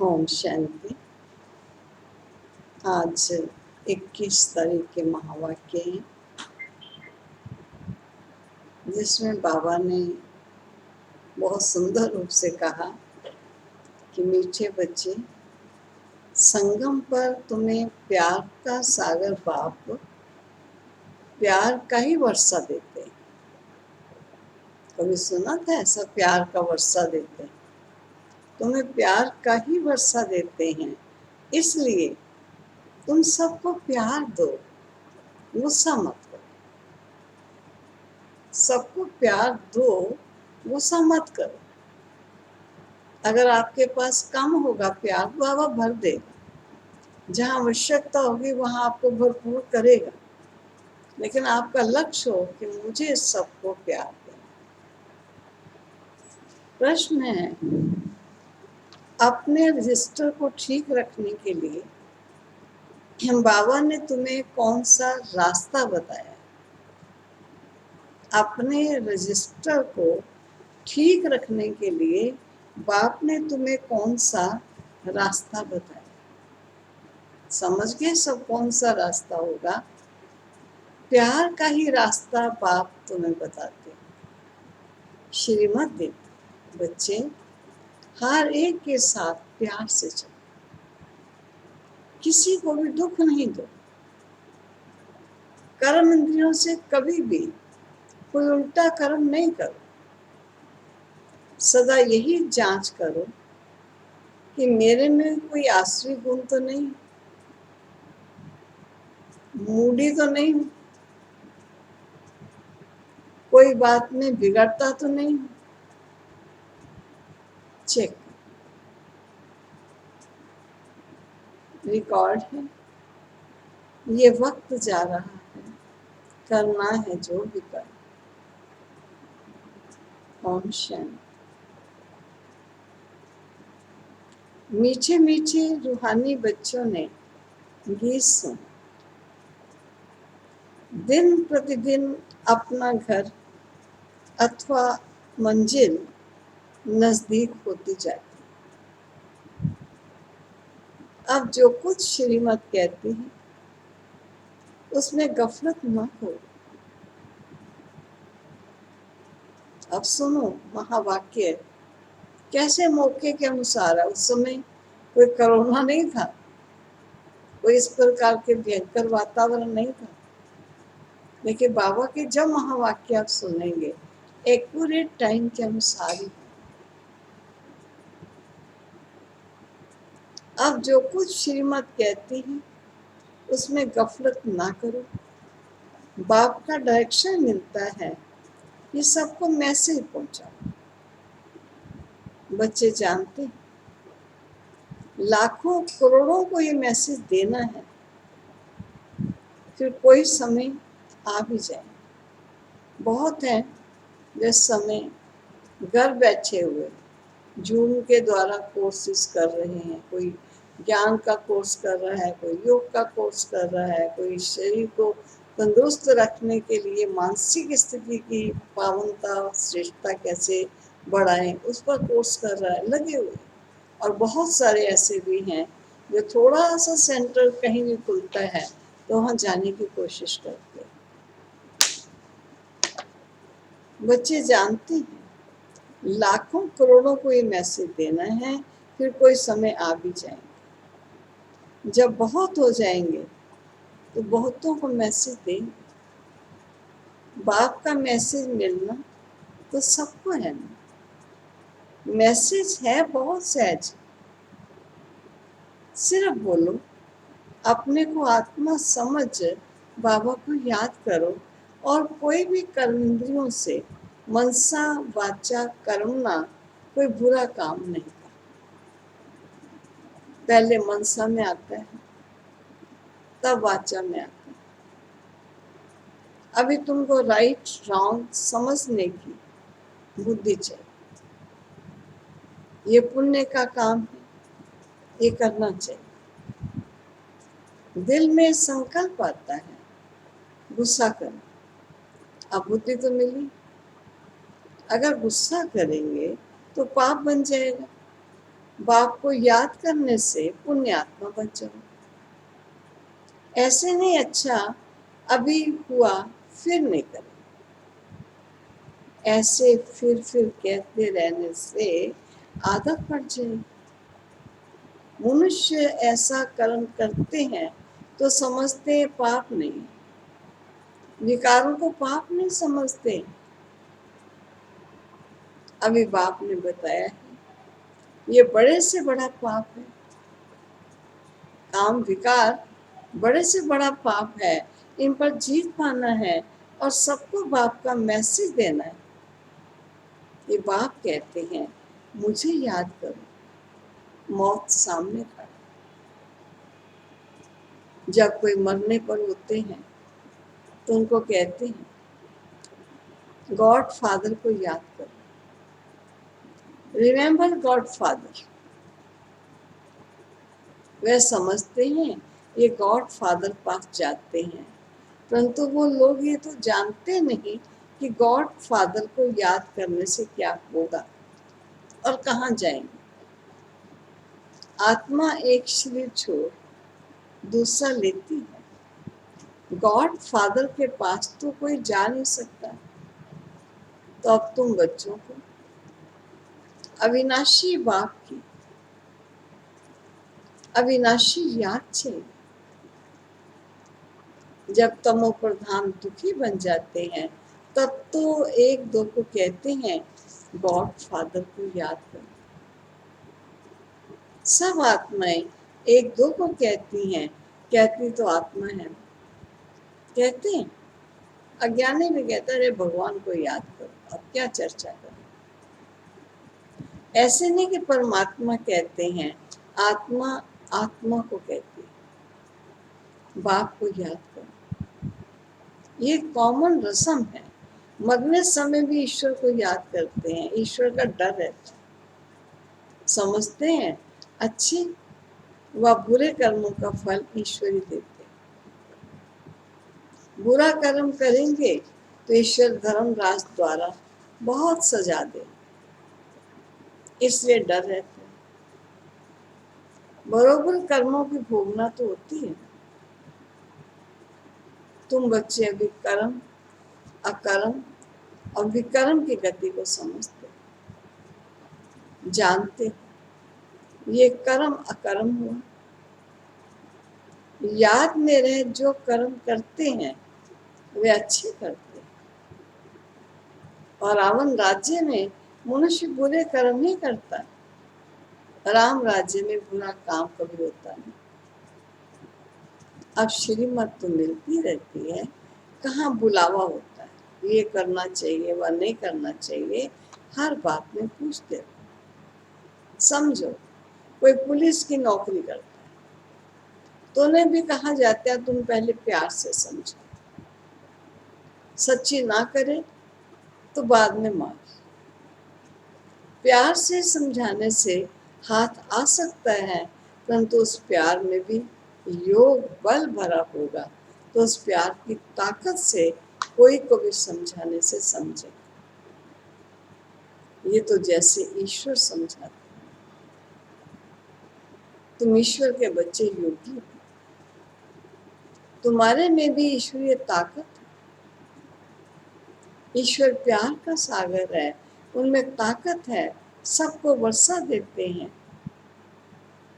ओम शांति। आज 21 तारीख के महावाक्य हैं, जिसमें बाबा ने बहुत सुंदर रूप से कहा कि मीठे बच्चे, संगम पर तुम्हें प्यार का सागर बाप प्यार का ही वर्षा देते हैं। कभी सुना था ऐसा? प्यार का वर्षा देते हैं। तुम्हें प्यार का ही वर्षा देते हैं, इसलिए तुम सबको प्यार दो, गुस्सा मत करो। सबको प्यार दो, गुस्सा मत करो। अगर आपके पास कम होगा प्यार, बाबा भर देगा। जहाँ आवश्यकता होगी वहाँ आपको भरपूर करेगा, लेकिन आपका लक्ष्य हो कि मुझे सबको प्यार देना। प्रश्न है, अपने रजिस्टर को ठीक रखने के लिए बाबा ने तुम्हें कौन सा रास्ता बताया? अपने रजिस्टर को ठीक रखने के लिए बाप ने तुम्हें कौन सा रास्ता बताया? समझ गए सब कौन सा रास्ता होगा? प्यार का ही रास्ता बाप तुम्हें बताते, श्रीमत देते। बच्चे, हर एक के साथ प्यार से चलो, किसी को भी दुख नहीं दो। कर्म इंद्रियों से कभी भी कोई उल्टा कर्म नहीं करो। सदा यही जांच करो कि मेरे में कोई आसुरी गुण तो नहीं, मूडी तो नहीं, कोई बात में बिगड़ता तो नहीं। चेक, रिकॉर्ड है। ये वक्त जा रहा है, करना है जो भी कर। ओम शांति। मीठे मीठे रूहानी बच्चों ने गीत सुना। दिन प्रतिदिन अपना घर अथवा मंजिल नजदीक होती जाती। अब जो कुछ श्रीमत कहती है उसमें गफलत न हो। अब सुनो महावाक्य कैसे मौके के अनुसार है। उस समय कोई कोरोना नहीं था, कोई इस प्रकार के भयंकर वातावरण नहीं था, लेकिन बाबा के जब महावाक्य आप सुनेंगे एक्यूरेट टाइम के अनुसार ही। अब जो कुछ श्रीमत कहती है उसमें गफलत ना करो। बाप का डायरेक्शन मिलता है कि सबको मैसेज पहुंचाओ। बच्चे जानते हैं लाखों करोड़ों को ये मैसेज देना है, फिर कोई समय आ भी जाए। बहुत है जिस समय घर बैठे हुए जूम के द्वारा कोर्सेज कर रहे हैं, कोई ज्ञान का कोर्स कर रहा है, कोई योग का कोर्स कर रहा है, कोई शरीर को तंदुरुस्त रखने के लिए मानसिक स्थिति की पावनता श्रेष्ठता कैसे बढ़ाएं उस पर कोर्स कर रहा है, लगे हुए। और बहुत सारे ऐसे भी हैं जो थोड़ा सा सेंटर कहीं भी खुलता है तो वहाँ जाने की कोशिश करते हैं। बच्चे जानते हैं लाखों करोड़ों को ये मैसेज देना है, फिर कोई समय आ भी जाएंगे। जब बहुत हो जाएंगे तो बहुतों को मैसेज देंगे। बाप का मैसेज मिलना तो सबको है ना। मैसेज है बहुत सहज, सिर्फ बोलो, अपने को आत्मा समझ बाबा को याद करो और कोई भी कर्म इंद्रियों से मनसा वाचा कर्मना कोई बुरा काम नहीं करता। पहले मनसा में आता है, तब वाचा में आता है। अभी तुमको राइट रॉन्ग समझने की बुद्धि चाहिए। ये पुण्य का काम है, ये करना चाहिए। दिल में संकल्प आता है गुस्सा करना, अब बुद्धि तो मिली। अगर गुस्सा करेंगे तो पाप बन जाएगा। बाप को याद करने से पुण्यात्मा बन जाओ। ऐसे नहीं अच्छा अभी हुआ फिर नहीं करें, ऐसे फिर कहते रहने से आदत पड़ जाएगी। मनुष्य ऐसा कर्म करते हैं तो समझते हैं पाप नहीं, विकारों को पाप नहीं समझते। अभी बाप ने बताया है ये बड़े से बड़ा पाप है, काम विकार बड़े से बड़ा पाप है, इन पर जीत पाना है और सबको बाप का मैसेज देना है। ये बाप कहते हैं मुझे याद करो, मौत सामने खड़ा। जब कोई मरने पर होते हैं तो उनको कहते हैं गॉड फादर को याद करो, रिमेम्बर गॉड फादर। वे समझते हैं ये गॉड फादर पास जाते हैं, परंतु वो लोग ये तो जानते नहीं कि गॉड फादर को याद करने से क्या होगा और कहाँ जाएंगे। आत्मा एक शरीर छोड़ दूसरा लेती है, गॉड फादर के पास तो कोई जा नहीं सकता। तो अब तुम बच्चों को अविनाशी बाप की अविनाशी याद चाहिए। जब तमो प्रधान दुखी बन जाते हैं तब तो एक दो को कहते हैं गॉड फादर को याद करो। सब आत्माएं एक दो को कहती हैं, कहती तो आत्मा है, कहते हैं। अज्ञानी भी कहता है अरे भगवान को याद करो, अब क्या चर्चा करो। ऐसे नहीं कि परमात्मा कहते हैं, आत्मा आत्मा को कहती है बाप को याद करो। ये कॉमन रस्म है, मरने समय भी ईश्वर को याद करते हैं, ईश्वर का डर रहता है। समझते हैं अच्छे व बुरे कर्मों का फल ईश्वर ही देते हैं। बुरा कर्म करेंगे तो ईश्वर धर्मराज द्वारा बहुत सजा दे, इसलिए डर रहता है। बरोबर कर्मों की भोगना तो होती है। तुम बच्चे अभी कर्म अकर्म और विकर्म की गति को समझते, जानते ये कर्म अकर्म हुआ। याद में रहे जो कर्म करते हैं वे अच्छे करते हैं, और रावण राज्य में मनुष्य बुरे कर्म नहीं करता, राम राज्य में बुरा काम कभी होता नहीं। अब श्रीमत तो मिलती रहती है, कहाँ बुलावा होता है, ये करना चाहिए वह नहीं करना चाहिए, हर बात में पूछते रहो। समझो कोई पुलिस की नौकरी करता है तो उन्हें भी कहा जाता है तुम पहले प्यार से समझो, सच्ची ना करे तो बाद में मार। प्यार से समझाने से हाथ आ सकता है, परंतु उस प्यार में भी योग बल भरा होगा, तो उस प्यार की ताकत से कोई को भी समझाने से समझे। ये तो जैसे ईश्वर समझाते, तुम ईश्वर के बच्चे योगी हो, तुम्हारे में भी ईश्वरीय ताकत है। ईश्वर प्यार का सागर है, उनमें ताकत है, सबको वर्षा देते हैं।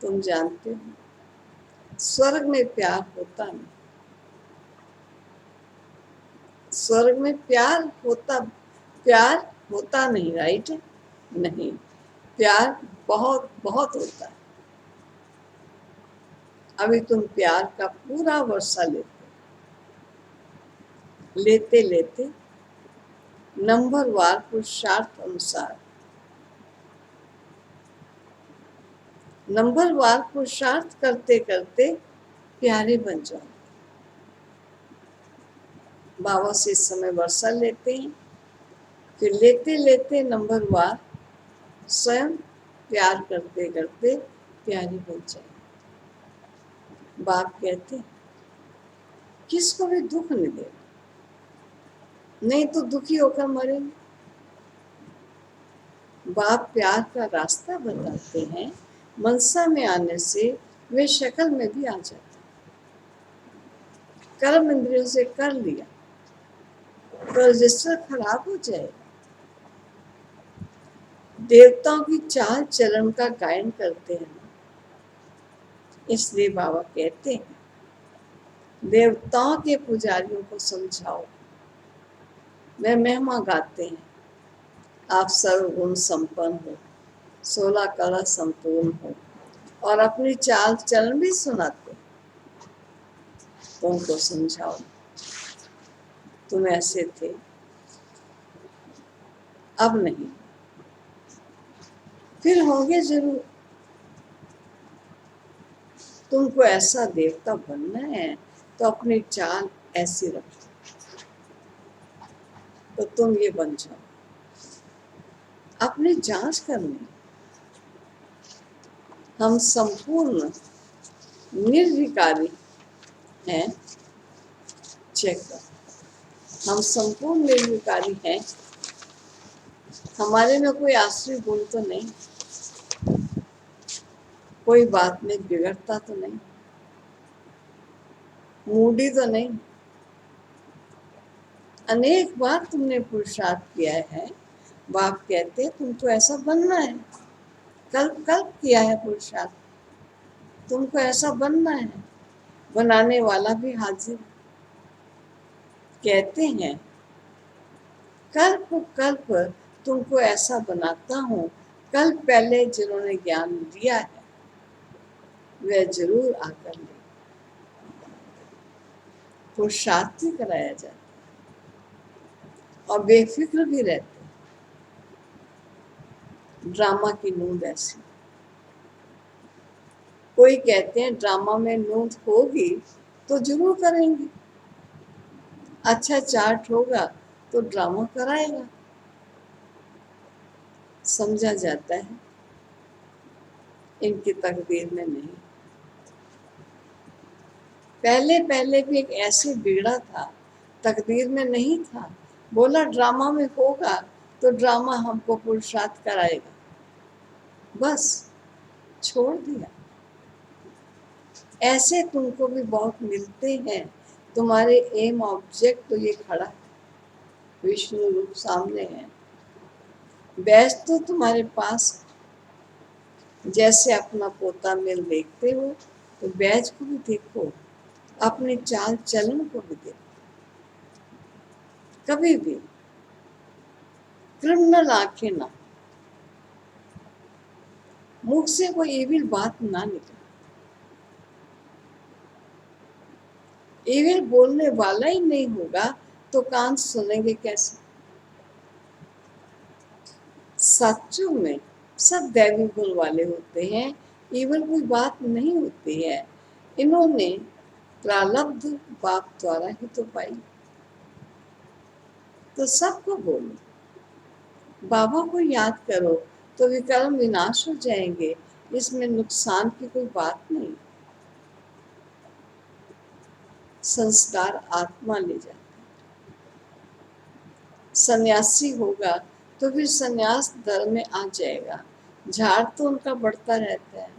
तुम जानते हो स्वर्ग में प्यार होता नहीं, स्वर्ग में प्यार होता नहीं, राइट? नहीं, प्यार बहुत बहुत होता है। अभी तुम प्यार का पूरा वर्षा लेते लेते नंबरवार पुरुषार्थ अनुसार नंबरवार पुरुषार्थ करते करते प्यारे बन जाओ। बाबा से इस समय वर्षा लेते हैं, फिर लेते लेते नंबरवार स्वयं प्यार करते करते प्यारे बन जाए। बाप कहते हैं किसको भी दुख नहीं देना, नहीं तो दुखी होकर मरेंगे। बाप प्यार का रास्ता बताते हैं, मनसा में आने से वे शक्ल में भी आ जाते। कर्म इंद्रियों से कर लिया तो रजिस्टर खराब हो जाएगा। देवताओं की चाल चलन का गायन करते हैं, इसलिए बाबा कहते हैं देवताओं के पुजारियों को समझाओ। वे महिमा गाते हैं, आप सर्वगुण संपन्न हो, 16 कला संपूर्ण हो, और अपनी चाल चलन भी सुनाते। तुमको समझाओ, तुम ऐसे थे, अब नहीं, फिर होंगे जरूर। तुमको ऐसा देवता बनना है तो अपनी चाल ऐसी रखो, तो तुम ये बन जाओ। अपनी जांच करनी, हम संपूर्ण निर्विकारी हैं, चेक कर। हम संपूर्ण निर्विकारी हैं, हमारे में कोई आश्रय गुण तो नहीं, कोई बात में बिगड़ता तो नहीं, मूडी तो नहीं। अनेक बार तुमने पुरुषार्थ किया है, बाप कहते तुमको ऐसा बनना है। कल्प कल्प किया है पुरुषार्थ, तुमको ऐसा बनना है। बनाने वाला भी हाजिर। कहते हैं कल्प कल्प तुमको ऐसा बनाता हूँ, कल पहले जिन्होंने ज्ञान दिया है वे जरूर आकर ले। पुरुषार्थ भी कराया जाता और बेफिक्र भी रहते। ड्रामा की नूंद ऐसी। कोई कहते हैं ड्रामा में नूंद होगी तो जरूर करेंगे, अच्छा चार्ट होगा तो ड्रामा कराएगा। समझा जाता है इनकी तकदीर में नहीं। पहले पहले भी एक ऐसे बिगड़ा था, तकदीर में नहीं था। बोला ड्रामा में होगा तो ड्रामा हमको पुरुषार्थ कराएगा, बस छोड़ दिया। ऐसे तुमको भी बहुत मिलते हैं। तुम्हारे एम ऑब्जेक्ट तो ये खड़ा है, विष्णु रूप सामने है, बैच तो तुम्हारे पास। जैसे अपना पोता मिल देखते हो तो बैच को भी देखो, अपने चाल चलन को भी देखो। कभी भी क्रिमिनल आंखें ना, मुख से कोई एविल बात ना निकले। एविल बोलने वाला ही नहीं होगा तो कान सुनेंगे कैसे। सच्चों में सब दैवी गुण वाले होते हैं, एविल कोई बात नहीं होती है। इन्होंने प्रारब्ध बाप द्वारा ही तो पाई। तो सबको बोलो, बाबा को याद करो तो विकर्म विनाश हो जाएंगे, इसमें नुकसान की कोई बात नहीं। संस्कार आत्मा ले जाते। सन्यासी होगा तो फिर सन्यास धर्म में आ जाएगा, झाड़ तो उनका बढ़ता रहता है।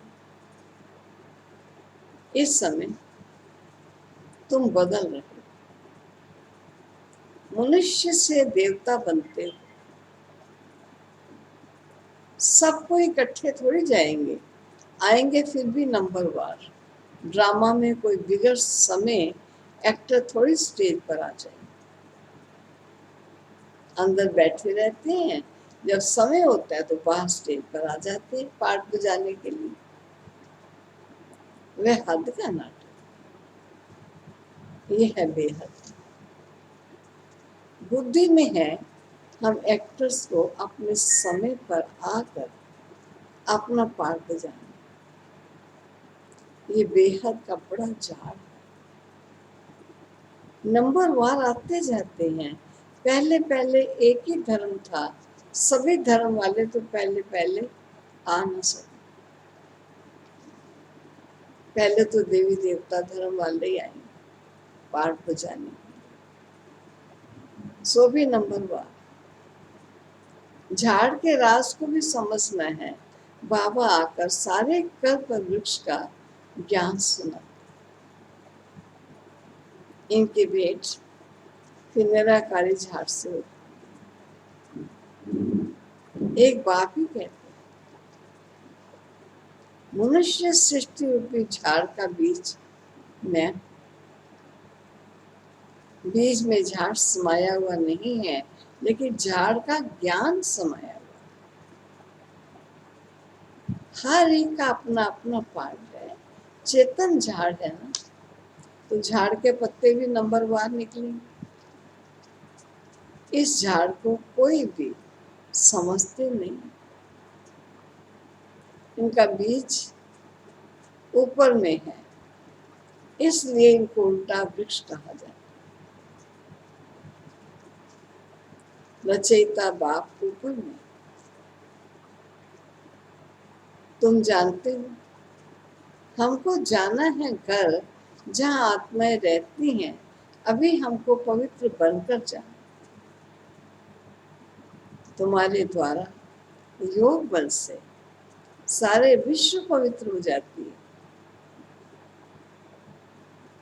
इस समय तुम बदल रहे हो, मनुष्य से देवता बनते हो। सबको इकट्ठे थोड़ी जाएंगे, आएंगे फिर भी नंबरवार। ड्रामा में कोई बिगड़ समय एक्टर थोड़ी स्टेज पर आ जाए, अंदर बैठे रहते हैं, जब समय होता है तो बाहर स्टेज पर आ जाते हैं पार्ट बजाने के लिए। वह हद का नाटक, ये है बेहद। बुद्धि में है हम एक्टर्स को अपने समय पर आकर अपना पार्ट बजाएं। ये बेहद का बड़ा जाल है। नंबरवार आते जाते हैं। पहले पहले एक ही धर्म था, सभी धर्म वाले तो पहले पहले आ न सके। पहले तो देवी देवता धर्म वाले ही आए पार्ट बजाने, सो भी नंबरवार। झाड़ के राज को भी समझना है, बाबा आकर सारे कल्प वृक्ष का ज्ञान सुना। इनके भेंट फिर निराकारी झाड़ से होती। एक बाप ही कहते, मनुष्य सृष्टि रूपी झाड़ का बीज में झाड़ समाया हुआ नहीं है, लेकिन झाड़ का ज्ञान समाया हुआ। हर एक का अपना अपना पार्ट है। चेतन झाड़ है ना, तो झाड़ के पत्ते भी नंबरवार निकलेंगे। इस झाड़ को कोई भी समझते नहीं। इनका बीज ऊपर में है, इसलिए इनको उल्टा वृक्ष कहा जाता है। रचयिता बाप ऊपर में। तुम जानते हो, हमको जाना है घर जहाँ आत्माएं रहती हैं। अभी हमको पवित्र बनकर जाना। तुम्हारे द्वारा योग बल से सारे विश्व पवित्र हो जाती है।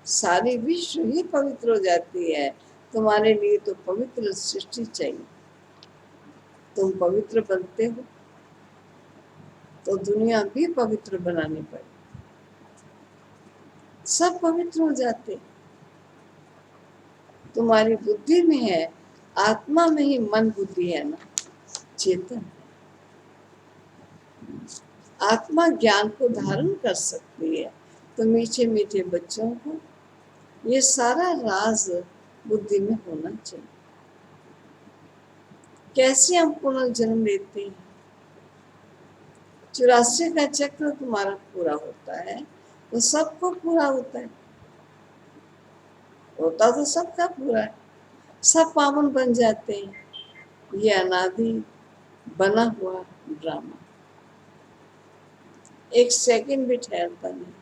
सारी विश्व ही पवित्र हो जाती है। तुम्हारे लिए तो पवित्र सृष्टि चाहिए। तुम पवित्र बनते हो तो दुनिया भी पवित्र बनानी पड़े। सब पवित्र हो जाते। तुम्हारी बुद्धि में है, आत्मा में ही मन बुद्धि है ना, चेतन। आत्मा ज्ञान को धारण कर सकती है। तो मीठे मीठे बच्चों को ये सारा राज बुद्धि में होना चाहिए। कैसे हम पुनर्जन्म लेते हैं? 84 का चक्र तुम्हारा पूरा होता है तो सबको पूरा होता है। होता तो सबका पूरा है। सब पावन बन जाते हैं। ये अनादि बना हुआ ड्रामा एक सेकंड भी ठहरता नहीं।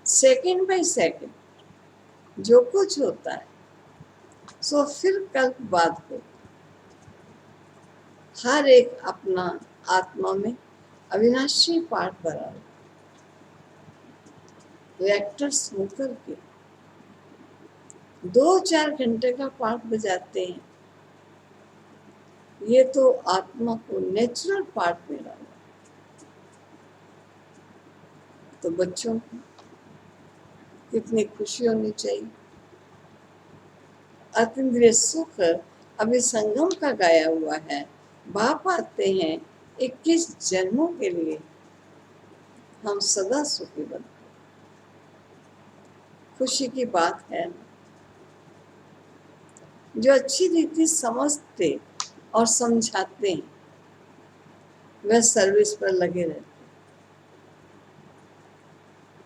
सेकंड बाय सेकंड जो कुछ होता है सो फिर कल्प बाद हो। हर एक अपना आत्मा में अविनाशी पाठ भरा हो। रिएक्टर्स होकर के 2-4 घंटे का पाठ बजाते हैं। ये तो आत्मा को नेचुरल पार्ट मिला हुआ। तो बच्चों को कितनी खुशी होनी चाहिए। अतीन्द्रिय सुख अभी संगम का गाया हुआ है। बाप आते हैं 21 जन्मों के लिए। हम सदा सुखी बनते। खुशी की बात है। जो अच्छी रीति समझते और समझाते हैं वह सर्विस पर लगे रहते।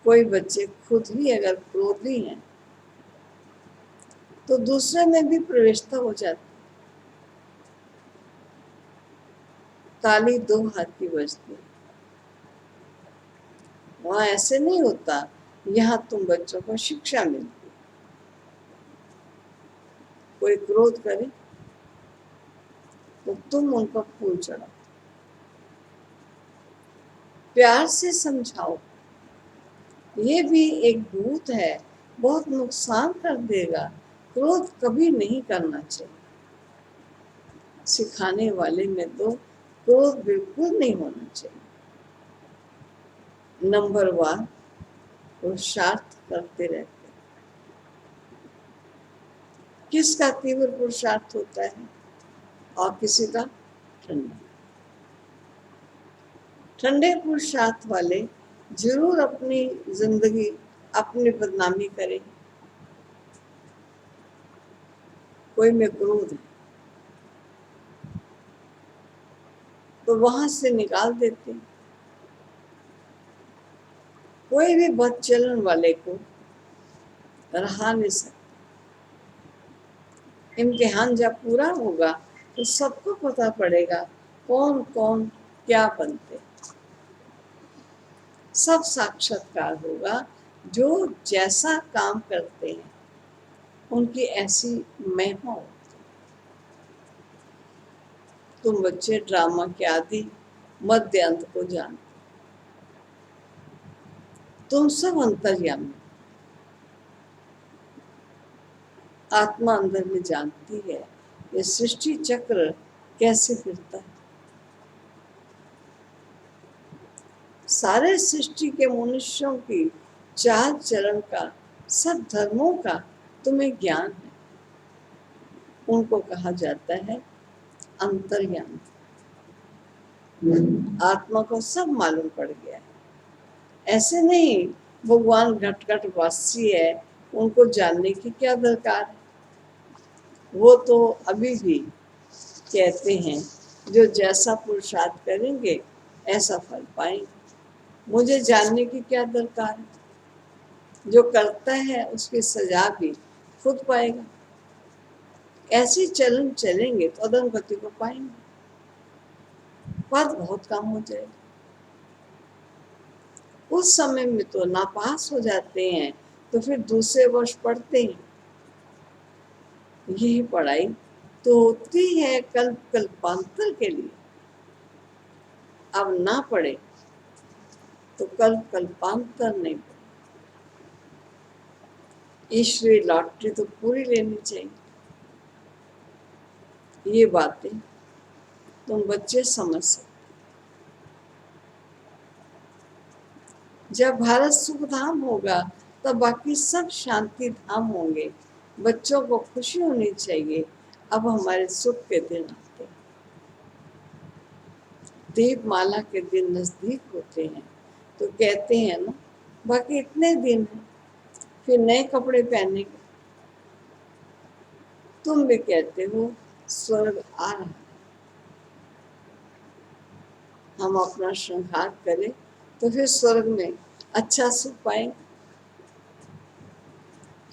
कोई बच्चे खुद ही अगर क्रोधी हैं तो दूसरे में भी प्रवेशता हो जाती। ताली 2 हाथ की बजती। वहां ऐसे नहीं होता। यहाँ तुम बच्चों को शिक्षा मिलती। कोई क्रोध करे तो तुम उन पर फूल चढ़ाओ, प्यार से समझाओ। ये भी एक भूत है, बहुत नुकसान कर देगा। क्रोध कभी नहीं करना चाहिए। सिखाने वाले में तो क्रोध बिल्कुल नहीं होना चाहिए। नंबरवार पुरुषार्थ करते रहते। किसका तीव्र पुरुषार्थ होता है और किसी का ठंडा। ठंडे पुरुषार्थ वाले जरूर अपनी जिंदगी अपनी बदनामी करें। कोई में क्रोध है तो वहां से निकाल देते। कोई भी बदचलन वाले को रहा नहीं सकता। इम्तिहान जब पूरा होगा तो सबको पता पड़ेगा कौन कौन क्या बनते। सब साक्षात्कार होगा। जो जैसा काम करते हैं उनकी ऐसी महिमा होती। तुम बच्चे ड्रामा के आदि मध्य अंत को जानते, तुम सब अंतर्यामी। आत्मा अंदर में जानती है ये सृष्टि चक्र कैसे फिरता है। सारे सृष्टि के मनुष्यों की चाल चरण का, सब धर्मों का तुम्हें ज्ञान है। उनको कहा जाता है अंतर्यामी। आत्मा को सब मालूम पड़ गया है। ऐसे नहीं भगवान घट घट वासी है, उनको जानने की क्या दरकार है। वो तो अभी भी कहते हैं जो जैसा पुरुषार्थ करेंगे ऐसा फल पाएंगे। मुझे जानने की क्या दरकार है, जो करता है उसकी सजा भी खुद पाएगा। ऐसे चलन चलेंगे तो अधोगति को पाएंगे, पद बहुत कम हो जाएगा। उस समय में तो नापास हो जाते हैं, तो फिर दूसरे वर्ष पढ़ते हैं। यही पढ़ाई तो होती है कल्प कल्पांतर के लिए। अब ना पढ़े तो कल्प कल्पांतर नहीं पढ़े। ईश्वरी लॉटरी तो पूरी लेनी चाहिए। ये बातें तुम बच्चे समझ सकते। जब भारत सुख धाम होगा तब बाकी सब शांति धाम होंगे। बच्चों को खुशी होनी चाहिए, अब हमारे सुख के दिन आते हैं। दीपमाला के दिन नजदीक होते हैं तो कहते हैं ना बाकी इतने दिन हैं, फिर नए कपड़े पहनेंगे। तुम भी कहते हो स्वर्ग आ रहा है, हम अपना श्रृंगार करें तो फिर स्वर्ग में अच्छा सुख पाएंगे।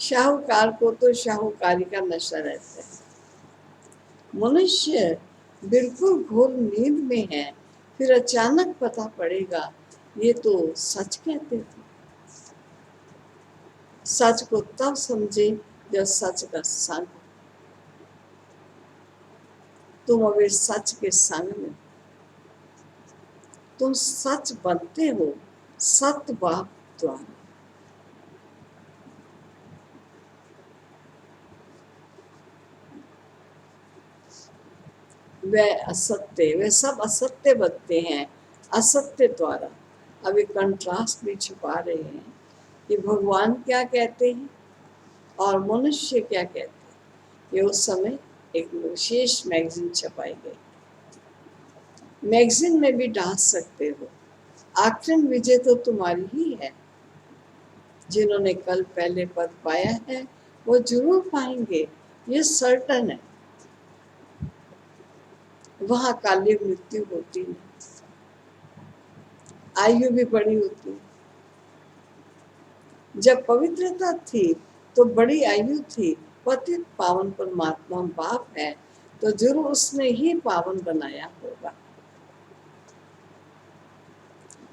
शाहूकार को तो शाहूकारी का नशा रहता है। मनुष्य बिल्कुल घोर नींद में है, फिर अचानक पता पड़ेगा ये तो सच कहते थे। सच को तब समझे जब सच का संग। तुम अभी सच के संग में, तुम सच बनते हो सत्य बाप द्वारा। वे सब असत्य बनते हैं असत्य द्वारा। अभी कंट्रास्ट भी छुपा रहे हैं कि भगवान क्या कहते हैं और मनुष्य क्या कहते हैं। ये उस समय एक विशेष मैगजीन छपाई गई। मैगजीन में भी डाल सकते हो। आखिरन विजय तो तुम्हारी ही है। जिन्होंने कल पहले पद पाया है वो जरूर पाएंगे, ये सर्टन है। वहां काली मृत्यु होती नहीं, आयु भी बड़ी होती। जब पवित्रता थी तो बड़ी आयु थी। पतित पावन परमात्मा बाप है तो जरूर उसने ही पावन बनाया होगा।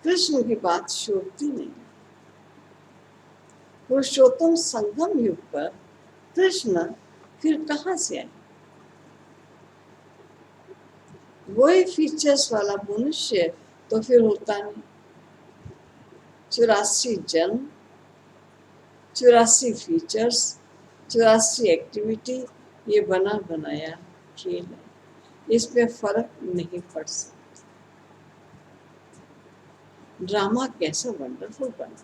कृष्ण की बात शोभती नहीं। पुरुषोत्तम संगम युग पर कृष्ण फिर कहां से आए। वही फीचर्स वाला मनुष्य तो फिर होता नहीं। 84 जन्म, 84 फीचर्स, 84 एक्टिविटी, ये बना बनाया खेल है। इसमें फर्क नहीं पड़ सकता। ड्रामा कैसा वंडरफुल बना।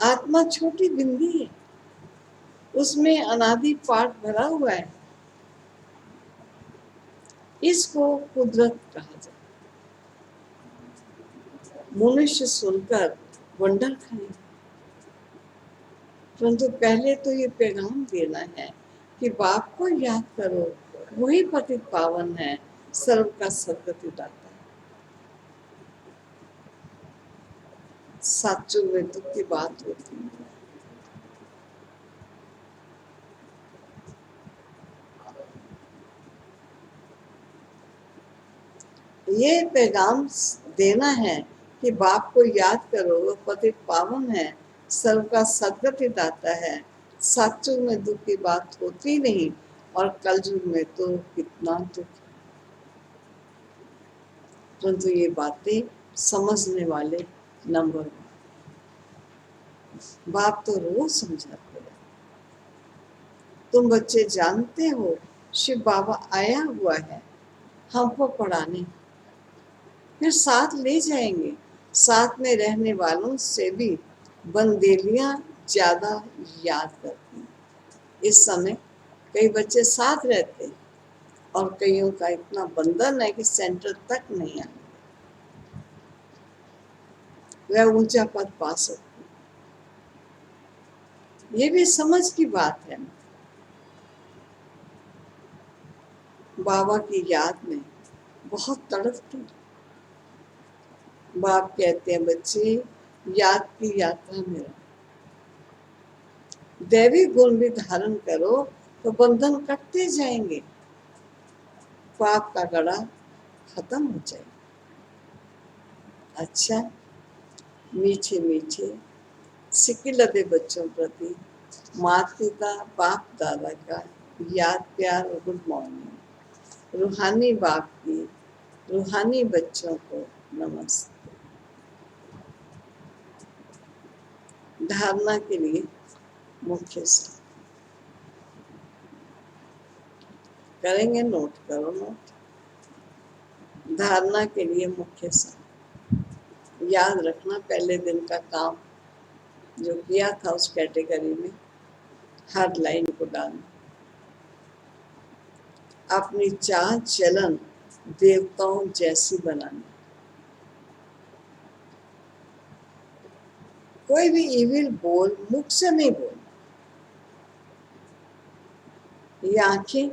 आत्मा छोटी बिंदी है, उसमें अनादि पाठ भरा हुआ है। इसको कुदरत कहा जाए। मनुष्य सुनकर वंडर खाएंगे, परंतु पहले तो ये पैगाम देना है कि बाप को याद करो, वही पतित पावन है, सर्व का सदगति दाता है। साचो में दुख की बात होती है। ये पैगाम देना है कि बाप को याद करो, वह पतित पावन है, सर्व का सदगति दाता है। साचो में दुख की बात होती नहीं, और कलयुग में तो कितना दुख है। परंतु ये बातें समझने वाले नंबर 1। बाप तो रोज समझाते हैं। तुम बच्चे जानते हो शिव बाबा आया हुआ है हमको पढ़ाने, फिर साथ ले जाएंगे। साथ में रहने वालों से भी बंदेलियां ज्यादा याद करती हैं। इस समय कई बच्चे साथ रहते हैं और कईयों का इतना बंधन है कि सेंटर तक नहीं आए, वह ऊंचा पद पा सकते। ये भी समझ की बात है। बाबा की याद में बहुत तड़पती। बाप कहते हैं बच्चे याद की यात्रा में रहो, दैवी गुण भी धारण करो तो बंधन कटते जाएंगे, पाप का गड़ा खत्म हो जाएगा। अच्छा, मीठे मीठे सिक्के लदे बच्चों प्रति माता पिता बाप दादा का याद प्यार और गुड मॉर्निंग। रूहानी बाप की रूहानी बच्चों को नमस्ते। धारणा के लिए मुख्य सार करेंगे, नोट करो नोट। धारणा के लिए मुख्य सार याद रखना। पहले दिन का काम जो किया था उस कैटेगरी में हर लाइन को डालना। अपनी चाल चलन देवताओं जैसी बनानी। कोई भी इविल बोल मुख से नहीं बोलना। ये आंखें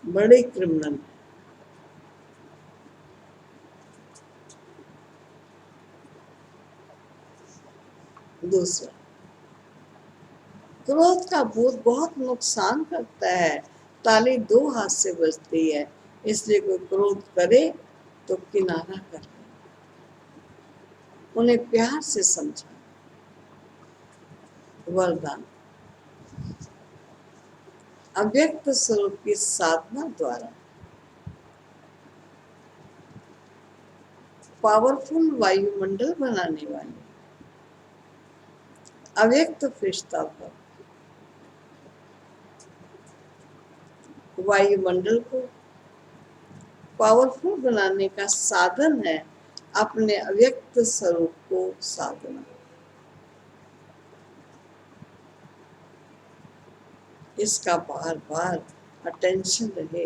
बड़े क्रिमिनल हैं। दूसरा, क्रोध का भूत बहुत नुकसान करता है। ताली 2 हाथ से बजती है, इसलिए कोई क्रोध करे तो किनारा कर ले, उन्हें प्यार से समझा। वरदान, अव्यक्त स्वरूप की साधना द्वारा पावरफुल वायुमंडल बनाने वाले अव्यक्त फरिश्ता पर वायुमंडल को पावरफुल बनाने का साधन है अपने अव्यक्त स्वरूप को साधना। इसका बार बार अटेंशन रहे,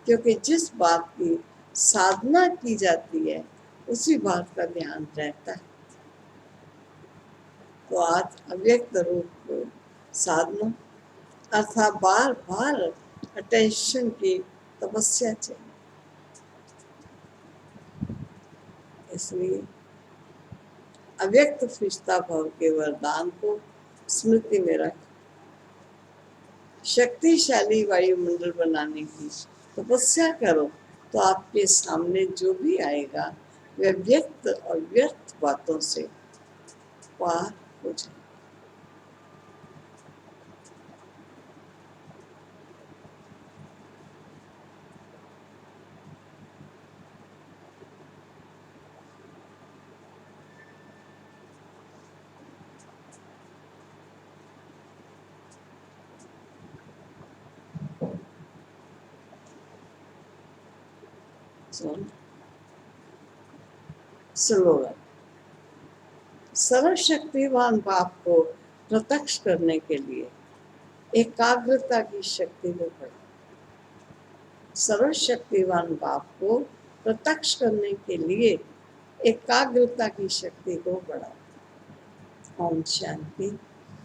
क्योंकि जिस बात की साधना की जाती है उसी बात का ध्यान रहता है। तो आज अव्यक्त रूप को साधना अर्थात बार बार अटेंशन की तपस्या चाहिए। इसलिए अव्यक्त फरिश्ता भव के वरदान को स्मृति में रख शक्तिशाली वायुमंडल बनाने की तपस्या करो, तो आपके सामने जो भी आएगा वह व्यक्त और व्यर्थ बातों से पार हो जाए। स्लोगन, सर्वशक्तिवान बाप को प्रत्यक्ष करने के लिए एकाग्रता की शक्ति को बढ़ाओ। सर्वशक्तिवान बाप को प्रत्यक्ष करने के लिए एकाग्रता की शक्ति को बढ़ाओ। ओम शांति।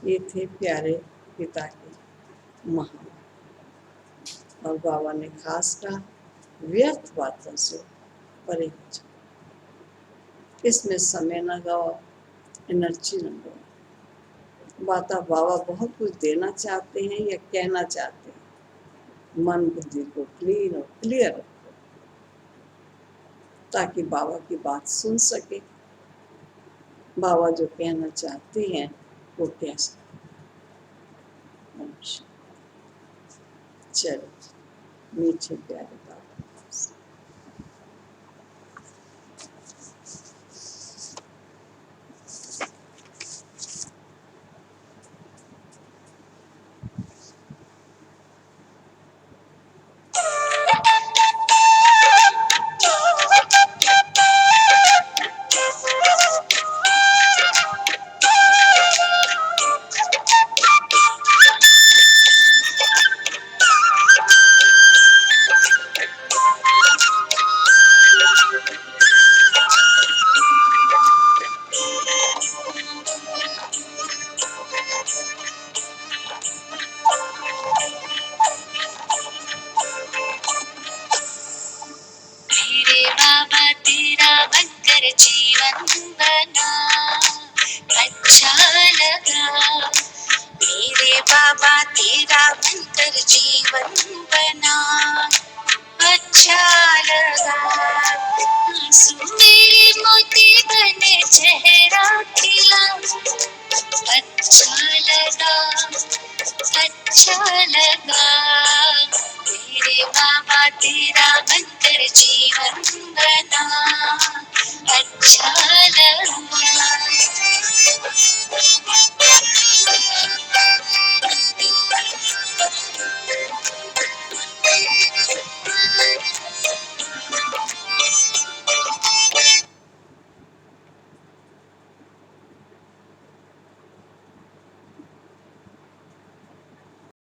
ये थे प्यारे पिता के महान, और बाबा ने खास कहा व्यर्थ बातों से परे हो जाओ। इसमें समय न गवाओ, एनर्जी न गवाओ। बाबा बहुत कुछ देना चाहते हैं या कहना चाहते हैं। मन बुद्धि को क्लीन और क्लियर रखो ताकि बाबा की बात सुन सके। बाबा जो कहना चाहते हैं वो कह सके। चलो मीठे प्यारे बाबा। मेरे बाबा तेरा बनकर जीवन बना, अच्छा लगा। मेरे बाबा तेरा बनकर जीवन बना, अच्छा लगा। आंसू मेरे मोती बने चेहरा खिला, अच्छा लगा, अच्छा लगा। मेरे बाबा तेरा